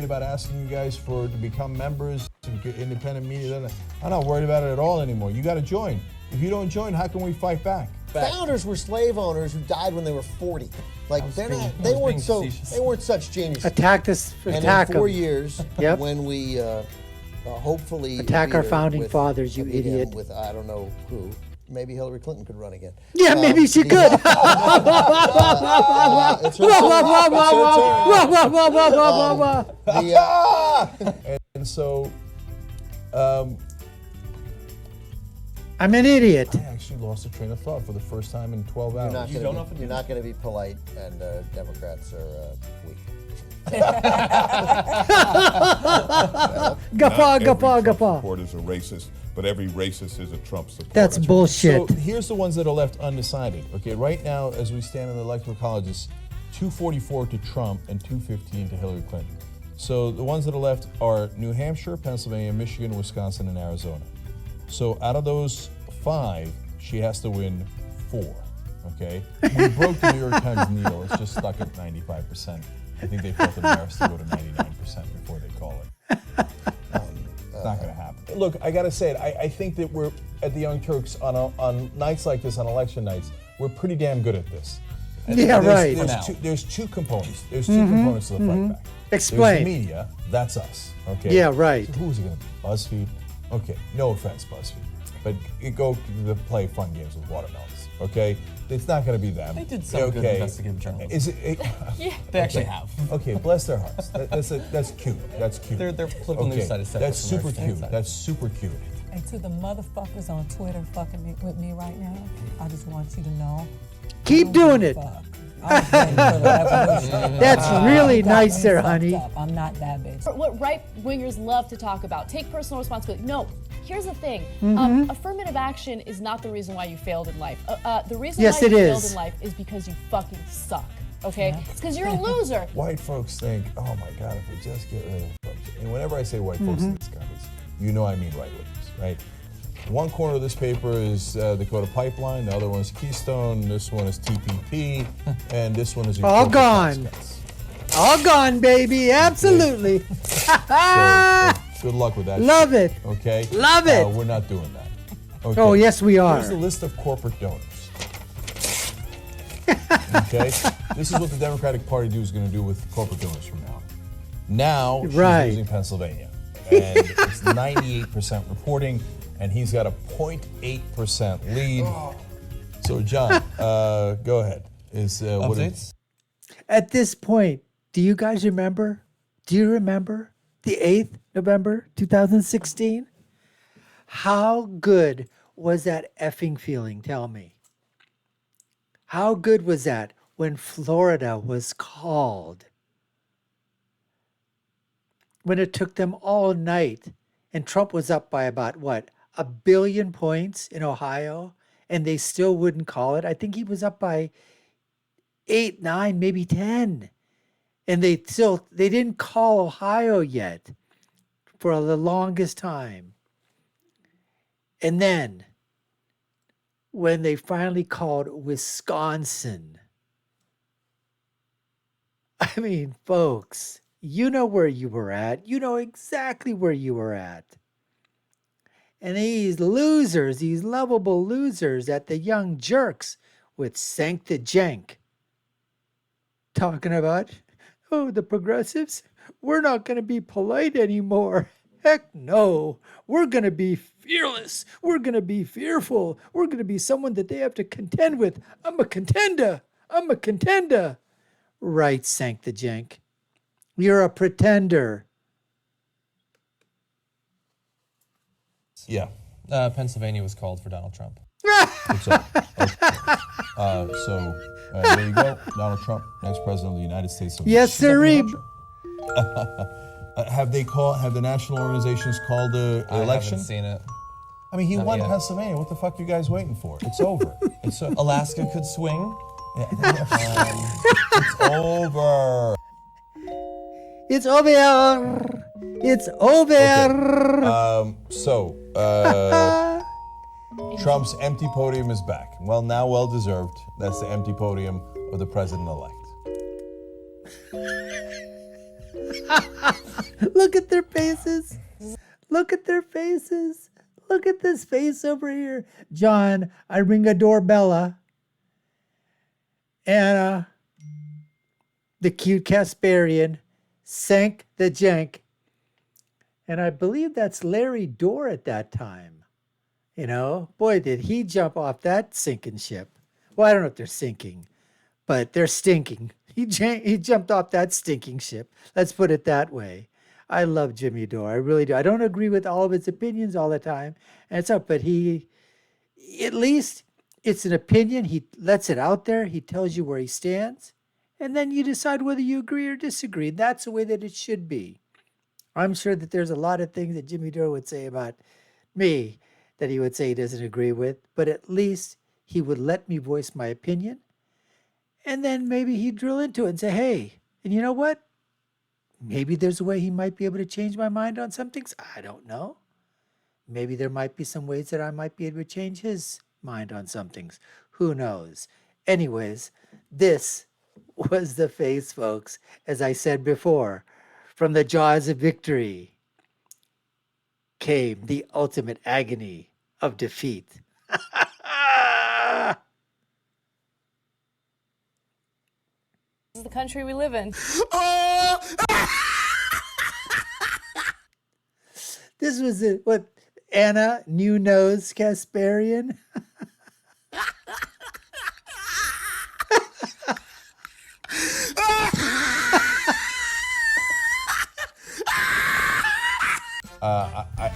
about asking you guys to become members to get independent media. I'm not worried about it at all anymore. You got to join. If you don't join, how can we fight back? Founders were slave owners who died when they were 40. Like they weren't such geniuses. Attack us. And Attack in 4 them. years, Yep. when we hopefully attack our founding with, fathers, you idiot. With I don't know who. Maybe Hillary Clinton could run again. Yeah, maybe she could. It's her turn. And so, I'm an idiot. I actually lost a train of thought for the first time in 12 hours. You're not going to be polite, and Democrats are weak. Gapa. Supporters are racist, but every racist is a Trump supporter. That's bullshit. So here's the ones that are left undecided. Okay, right now, as we stand in the electoral college, it's 244 to Trump and 215 to Hillary Clinton. So the ones that are left are New Hampshire, Pennsylvania, Michigan, Wisconsin, and Arizona. So out of those 5, she has to win 4. Okay, we broke the New York Times needle. It's just stuck at 95%. I think they felt embarrassed to go to 99% before they call it. It's not going to happen. Look, I got to say it. I think that we're at the Young Turks on nights like this, on election nights, we're pretty damn good at this. Yeah, right. There's two components. There's two components to the fight back. Explain. There's the media. That's us. Okay. Yeah, right. So who's it going to be? BuzzFeed. Okay. No offense, BuzzFeed, but you go to play fun games with watermelons. Okay. It's not going to be them. They did some good investigative journalism. Is it? Yeah, they actually have. Okay, bless their hearts. That's cute. That's cute. Their political news side is separate. That's super cute. That's super cute. And to the motherfuckers on Twitter fucking with me right now, I just want you to know. Keep doing it. That's really nice there, honey. I'm not that bitch. What right-wingers love to talk about, take personal responsibility. No, here's the thing. Affirmative action is not the reason why you failed in life. The reason why you failed in life is because you fucking suck. Okay? Yeah. It's because you're a loser. White folks think, oh my God, if we just get rid of folks. And whenever I say white folks in these countries, you know I mean right wingers, right? One corner of this paper is Dakota Pipeline, the other one is Keystone, this one is TPP, and this one is all gone. All gone, baby. Absolutely. So, good luck with that. Love it. Okay? Love it. We're not doing that. Okay. Oh, yes, we are. Here's the list of corporate donors. Okay? This is what the Democratic Party is going to do with corporate donors from now on. Now, she's losing Pennsylvania. And it's 98% reporting, and he's got a 0.8% lead. So, John, go ahead. Updates? At this point, do you guys remember? Do you remember the 8th November 2016? How good was that effing feeling? Tell me. How good was that when Florida was called? When it took them all night and Trump was up by about, what, 1 billion points in Ohio, and they still wouldn't call it. I think he was up by 8, 9, maybe 10. And they didn't call Ohio yet for the longest time. And then when they finally called Wisconsin, I mean, folks, you know where you were at. You know exactly where you were at. And these losers, these lovable losers at the Young Jerks with CENK the Jank, talking about, oh, the progressives, we're not going to be polite anymore. Heck no. We're going to be fearless. We're going to be fearful. We're going to be someone that they have to contend with. I'm a contender. I'm a contender. Right, CENK the Jank. You're a pretender. Yeah. Pennsylvania was called for Donald Trump. It's over. Okay. There you go. Donald Trump, next president of the United States of Yes, sir. Have the national organizations called the election? I haven't seen it. I mean, he won Pennsylvania. What the fuck are you guys waiting for? It's over. Alaska could swing. It's over. It's over. It's over. Okay. Trump's empty podium is back. Well, now well deserved. That's the empty podium of the president-elect. faces. Look at their faces. Look at this face over here. John, I ring a doorbella. Anna, the cute Casparian, CENK the Jenk. And I believe that's Larry Dorr at that time. You know, boy, did he jump off that sinking ship. Well, I don't know if they're sinking, but they're stinking. He jumped off that stinking ship. Let's put it that way. I love Jimmy Dore. I really do. I don't agree with all of his opinions all the time. And it's up, but he, at least it's an opinion. He lets it out there. He tells you where he stands. And then you decide whether you agree or disagree. That's the way that it should be. I'm sure that there's a lot of things that Jimmy Dore would say about me that he would say he doesn't agree with, but at least he would let me voice my opinion. And then maybe he'd drill into it and say, hey, and you know what? Maybe there's a way he might be able to change my mind on some things. I don't know. Maybe there might be some ways that I might be able to change his mind on some things. Who knows? Anyways, this was the face, folks, as I said before. From the jaws of victory came the ultimate agony of defeat. This is the country we live in. This was what Anna New Nose Casparian.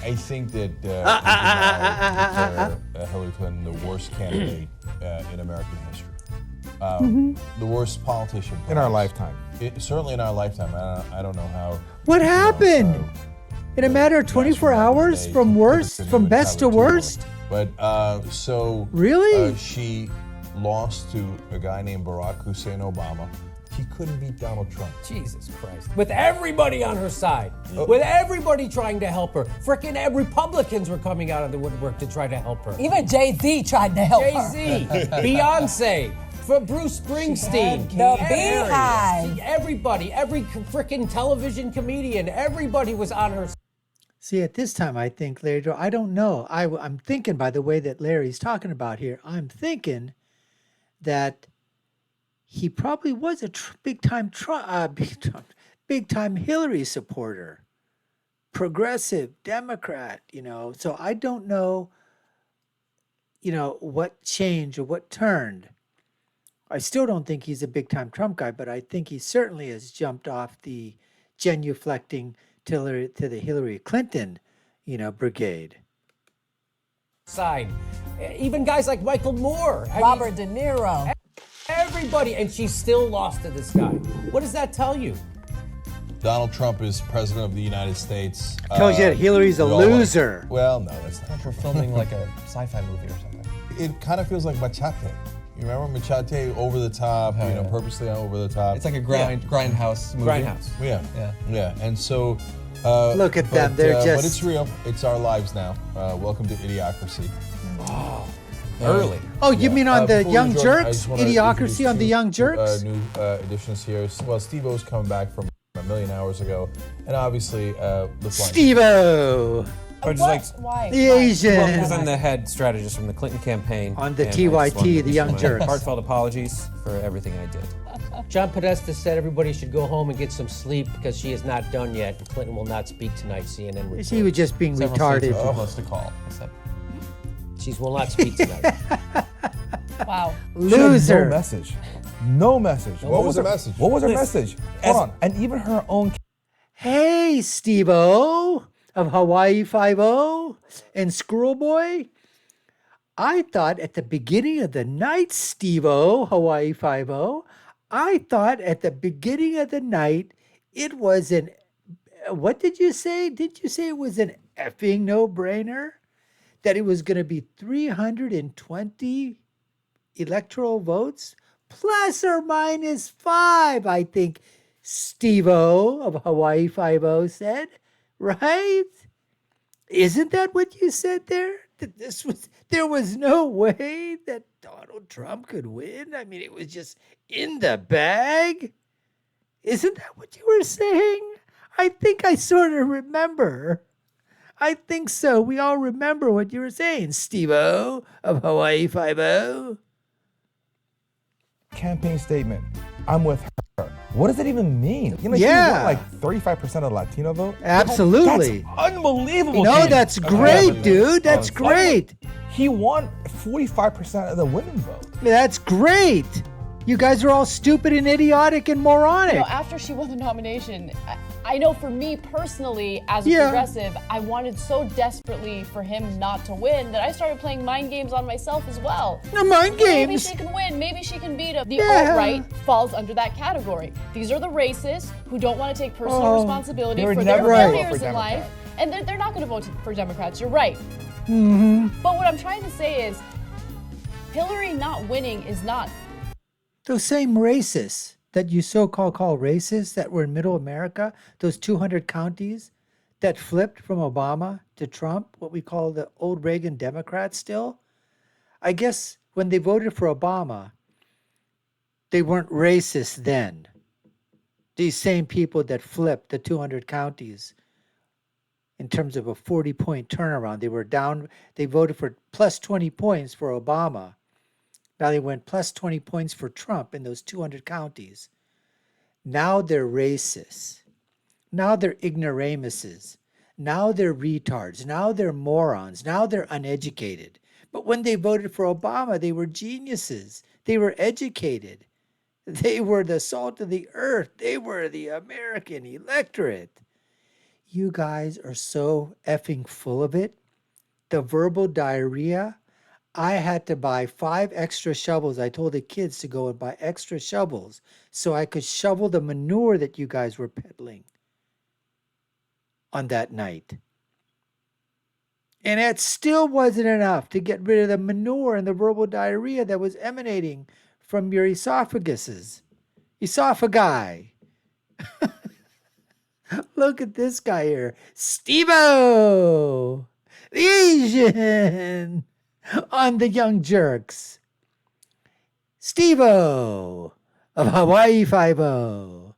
I think that Hillary Clinton the worst candidate in American history. The worst politician. In our lifetime. Certainly in our lifetime. I don't know how. What happened? In a matter of 24 hours, from worst, from best to worst? But Really? She lost to a guy named Barack Hussein Obama. He couldn't beat Donald Trump. Jesus Christ. With everybody on her side. With everybody trying to help her. Frickin' Republicans were coming out of the woodwork to try to help her. Even Jay-Z tried to help her. Jay-Z, Beyonce, for Bruce Springsteen. The Beehive. Everybody, every frickin' television comedian, everybody was on her side. See, at this time, I think Larry Dorr, I don't know. I'm thinking, by the way that Larry's talking about here, I'm thinking that he probably was a big time Hillary supporter, progressive Democrat, you know. So I don't know, you know, what changed or what turned. I still don't think he's a big time Trump guy, but I think he certainly has jumped off the genuflecting to the Hillary Clinton, you know, brigade. Side. Even guys like Michael Moore. Robert De Niro. Everybody, and she still lost to this guy. What does that tell you? Donald Trump is president of the United States. Tells you that Hillary's a loser. Well, no, that's not. We're filming like a sci-fi movie or something. It kind of feels like Machete. You remember Machete, over the top, you know, purposely over the top. It's like a grindhouse movie. Grindhouse. Yeah. And so, look at them. They're just. But it's real. It's our lives now. Welcome to Idiocracy. Wow. Early. Oh, you mean on the Young Jerks? I just wanna Idiocracy on the Young Jerks? New additions here. Well, Steve-O's coming back from a million hours ago, and obviously the flying. Steve-O, Or just like Why? the Asian. Well, because I'm the head strategist from the Clinton campaign. On the and I just wanted TYT, to the issue Young my Jerks. Heartfelt apologies for everything I did. John Podesta said everybody should go home and get some sleep because she is not done yet, and Clinton will not speak tonight, CNN reports. She was just being Several retarded. states are too close to call. Except She will not speak tonight. Wow. Loser. No message. No message. What was her message? What was her message? Hold on. And even her own. Hey, Steve-O of Hawaii Five-O and Squirrel Boy. I thought at the beginning of the night, Steve-O, Hawaii Five-O, I thought at the beginning of the night it was an, what did you say? Did you say it was an effing no-brainer? That it was going to be 320 electoral votes, plus or minus 5, I think Steve-O of Hawaii Five-O said, right? Isn't that what you said there? That there was no way that Donald Trump could win? I mean, it was just in the bag? Isn't that what you were saying? I think I sort of remember. I think so. We all remember what you were saying, Steve-O of Hawaii Five-O. Campaign statement. I'm with her. What does it even mean? You know, Yeah. he won like 35% of the Latino vote. Absolutely. That's unbelievable. No, Ken. that's great, dude. That's great. He won 45% of the women vote. That's great. You guys are all stupid and idiotic and moronic. You know, after she won the nomination, I know for me personally, as a Yeah. progressive, I wanted so desperately for him not to win that I started playing mind games on myself as well. No, mind Maybe games. she can win. Maybe she can beat him. The Yeah. alt-right falls under that category. These are the racists who don't want to take personal Oh, responsibility they would for their never vote failures for in life. Democrat. And they're not going to vote for Democrats. You're right. Mm-hmm. But what I'm trying to say is Hillary not winning is not. Those same racists that you so-called call racists that were in middle America, those 200 counties that flipped from Obama to Trump, what we call the old Reagan Democrats still, I guess when they voted for Obama, they weren't racist then. These same people that flipped the 200 counties in terms of a 40-point turnaround, they voted for plus 20 points for Obama. Now they went plus 20 points for Trump in those 200 counties. Now they're racist. Now they're ignoramuses. Now they're retards. Now they're morons. Now they're uneducated. But when they voted for Obama, they were geniuses. They were educated. They were the salt of the earth. They were the American electorate. You guys are so effing full of it. The verbal diarrhea. I had to buy 5 extra shovels. I told the kids to go and buy extra shovels so I could shovel the manure that you guys were peddling on that night. And it still wasn't enough to get rid of the manure and the verbal diarrhea that was emanating from your esophaguses. Esophagi. Look at this guy here. Steve-O, the Asian on the Young Jerks. Steve-O of Hawaii Five-O.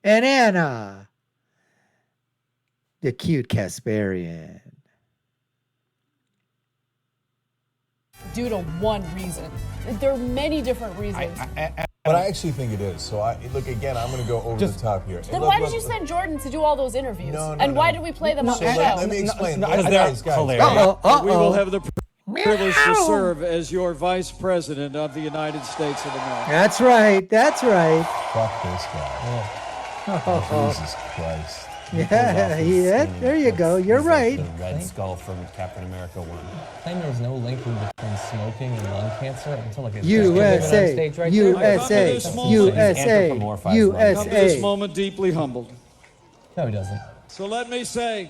And Anna, the cute Casparian. Due to one reason. There are many different reasons. But I actually think it is. So look again. I'm going to go over the top here. Then why did you send Jordan to do all those interviews? And why did we play them on the show? Let me explain. Guys. We will have the privilege to serve as your vice president of the United States of America. That's right. That's right. Fuck this guy. Jesus Christ. Yeah, there you go. You're right. The Red Skull from Captain America 1. Claim there was no link between smoking and lung cancer until like USA, USA, USA, Come to this USA. moment deeply humbled. No, he doesn't. So let me say,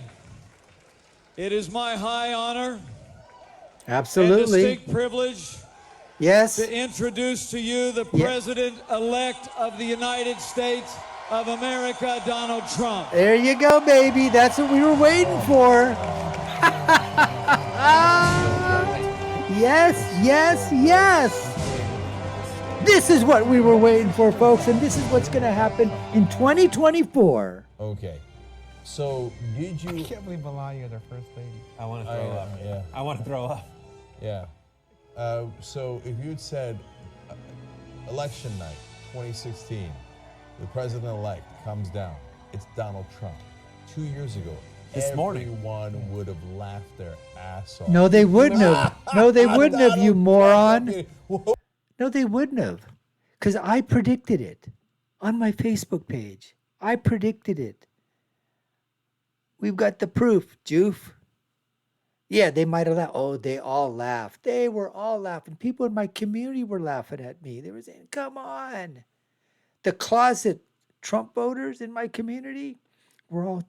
it is my high honor and Absolutely. distinct privilege Yes. to introduce to you the President-elect of the United States of America, Donald Trump. There you go, baby. That's what we were waiting for. Yes, yes, yes. This is what we were waiting for, folks, and this is what's going to happen in 2024. Okay. So did you? I can't believe Melania is our first lady. I want to throw up. Yeah. I want to throw up. Yeah. So if you had said election night 2016, the president-elect comes down, it's Donald Trump. 2 years ago, This morning. everyone would have laughed their ass off. No, they wouldn't have. No, they wouldn't have, you moron. No, they wouldn't have. Because I predicted it on my Facebook page. I predicted it. We've got the proof, Joof. Yeah, they might have laughed. Oh, they all laughed. They were all laughing. People in my community were laughing at me. They were saying, come on. The closet Trump voters in my community were all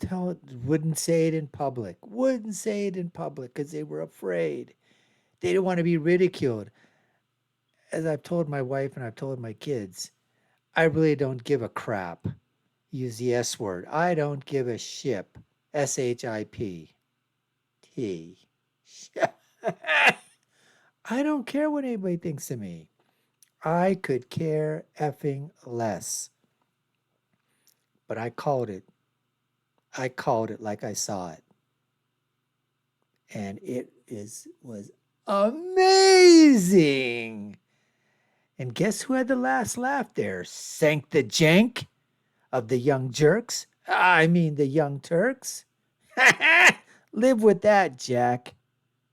wouldn't say it in public. Wouldn't say it in public because they were afraid. They didn't want to be ridiculed. As I've told my wife and I've told my kids, I really don't give a crap. Use the S word. I don't give a ship. SHIP. T. I don't care what anybody thinks of me. I could care effing less. But I called it I called it like I saw it. And it was amazing. And guess who had the last laugh there? CENK the Jank of the Young Jerks. I mean the Young Turks. Live with that, Jack.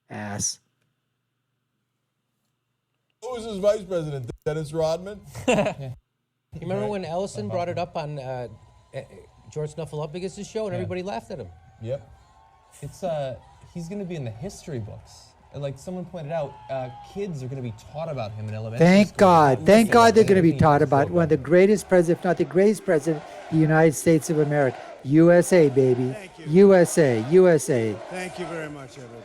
Ass. Who was his vice president? Dennis Rodman? You remember when Ellison brought it up on George Snuffleupagus' show and everybody laughed at him? Yep. It's he's going to be in the history books. And like someone pointed out, kids are going to be taught about him in elementary Thank school. God. Thank God they're going to be taught about one of the greatest presidents, if not the greatest president, of the United States of America. USA, baby. Thank you. USA, USA. Thank you very much, everybody.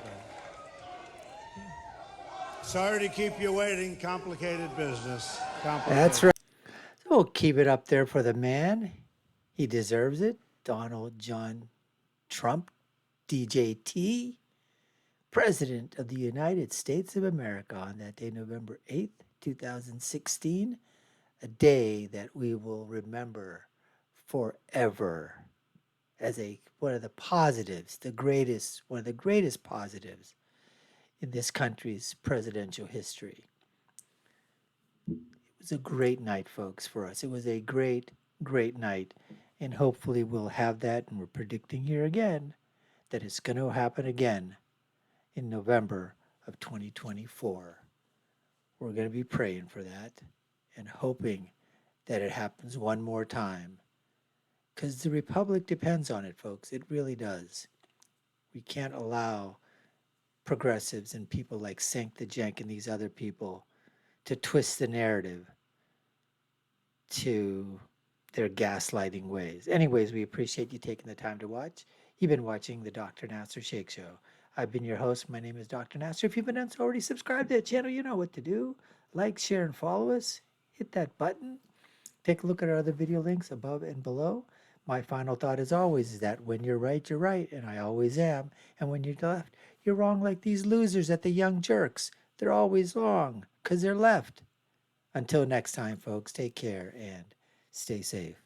Sorry to keep you waiting. Complicated business. That's right. So we'll keep it up there for the man. He deserves it. Donald John Trump, DJT, President of the United States of America on that day, November 8th, 2016, a day that we will remember forever as one of the positives, one of the greatest positives in this country's presidential history. It was a great night, folks, for us. It was a great, great night, and hopefully we'll have that, and we're predicting here again that it's going to happen again in November of 2024. We're going to be praying for that and hoping that it happens one more time, because the Republic depends on it, folks. It really does. We can't allow progressives and people like CENK the Jank and these other people to twist the narrative to their gaslighting ways. Anyways, we appreciate you taking the time to watch. You've been watching the Dr. Nasir Shaikh Show. I've been your host. My name is Dr. Nasir. If you haven't already subscribed to the channel, you know what to do. Like, share, and follow us. Hit that button. Take a look at our other video links above and below. My final thought, as always, is that when you're right, and I always am. And when you're left, you're wrong, like these losers at the Young Jerks. They're always wrong because they're left. Until next time, folks, take care and stay safe.